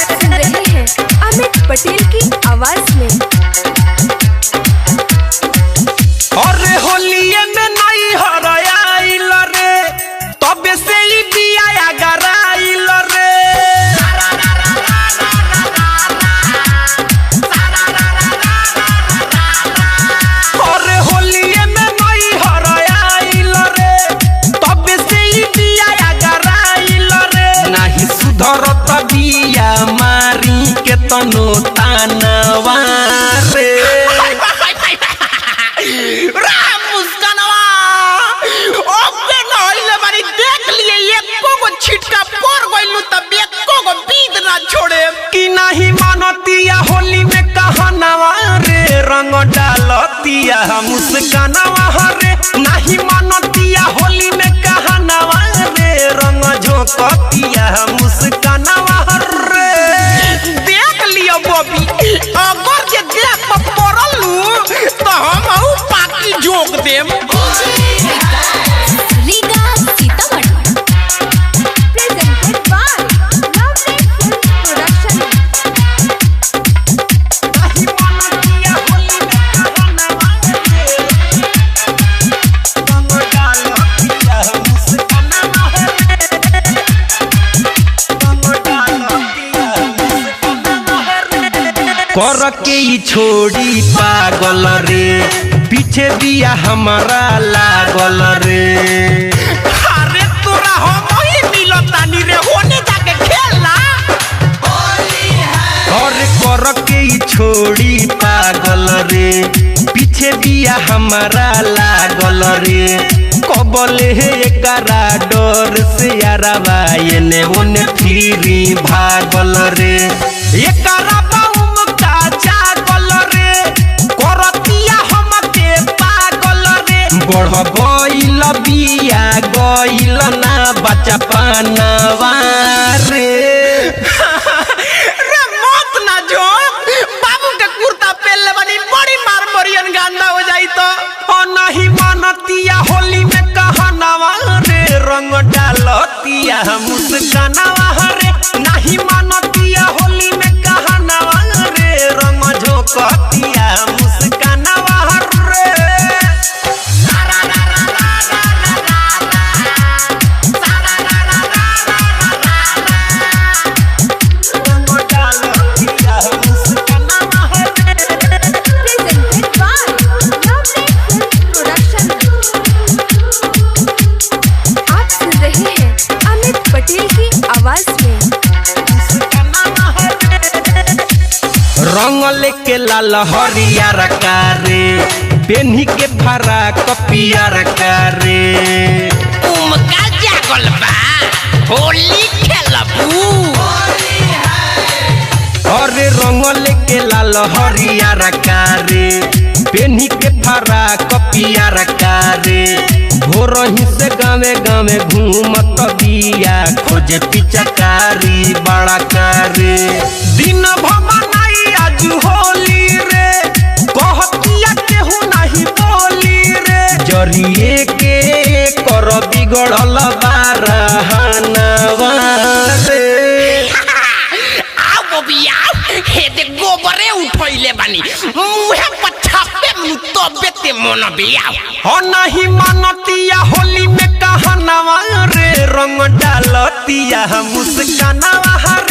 सुन रहे हैं अमित पटेल की आवाज में। अरे होलिये में नहीं हराइल रे, तबे से ही दिया गराइल रे। अरे होलिये में नहीं हराइल रे, तबे से ही दिया गराइल रे। नहीं सुधरत बिया मारी के तनो तानवा रे। छिटका पड़ गइलू तब एको गो बीत ना छोड़े कि नहीं मानतिया होली में कहनावा रे, रंग डालतिया मुस्कानावा रे। नहीं मानतिया होली में कहनावा रे, रंग झोंकतिया मुस्कानावा रे। देख लियो बॉबी, अगर जे देख पर पड़लू तो हम पाकी जोक देम। कर के ही छोड़ी पागल रे, पीछे दिया हमारा लागल रे। अरे तोरा हम ही मिलतानी रे, होने जाके खेलना। और कर के ही छोड़ी पागल रे, पीछे दिया हमारा लागल रे। कबले है एकरा डर से यारवा एने ओने फिरी भागल रे। एकरा बढ़ गइल बिया गइल ना बच्चा पानवा रे। रे मत ना जो बाबू के कुर्ता पहनले बनी बड़ी मार मरियन गांदा हो जाई तो। नहीं मानतिया होली में कहनावा रे, रंग डालतिया मुस्कानावा रे। नहीं मानतिया होली में कहनावा रे, रंग झोंकतिया मुस्कानावा रे। रंग लेके लाल हरियर कारे, पेन्ही के फरा कपियर कारे। उमका जागल बा होली खेलबू। अरे रंग लेके लाल हरियर कारे, पेन्ही के फरा कपियर कारे। भोरही से गावे गावे घूमत बिया, खोजे पिचकारी बड़ा कारे। दिन भमनाई आज होली रे, कहतिया केहू नहीं बोली रे। जरिए के कर बिगड़ल बारहनवा रे। आओ बबिया, हे दे गोबरे उठैले बानी, मुहे पछापे मु तबे ते मन बिया। हो नहीं मानतिया होली में कहनावा रे, रंग डालतिया मुस्कानावा रे।